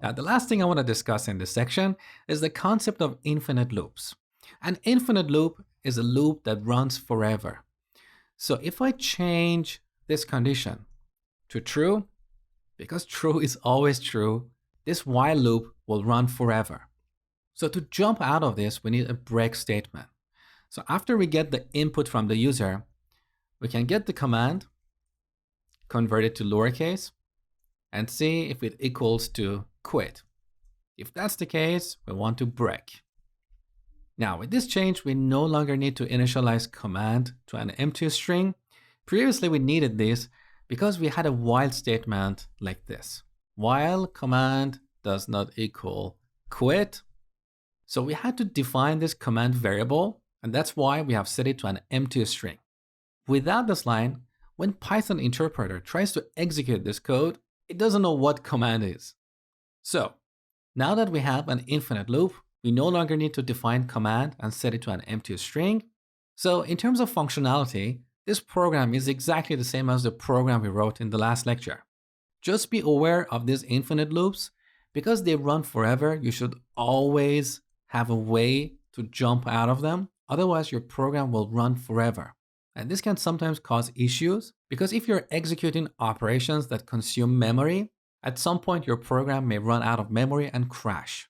Now, the last thing I want to discuss in this section is the concept of infinite loops. An infinite loop is a loop that runs forever. So if I change this condition to true, because true is always true, this while loop will run forever. So to jump out of this, we need a break statement. So after we get the input from the user, we can get the command, convert it to lowercase, and see if it equals to quit. If that's the case, we want to break. Now with this change, we no longer need to initialize command to an empty string. Previously we needed this because we had a while statement like this. While command does not equal quit. So we had to define this command variable, and that's why we have set it to an empty string. Without this line, when Python interpreter tries to execute this code, it doesn't know what command is. So now that we have an infinite loop, we no longer need to define command and set it to an empty string. So in terms of functionality, this program is exactly the same as the program we wrote in the last lecture. Just be aware of these infinite loops. Because they run forever, you should always have a way to jump out of them. Otherwise, your program will run forever. And this can sometimes cause issues because if you're executing operations that consume memory, at some point your program may run out of memory and crash.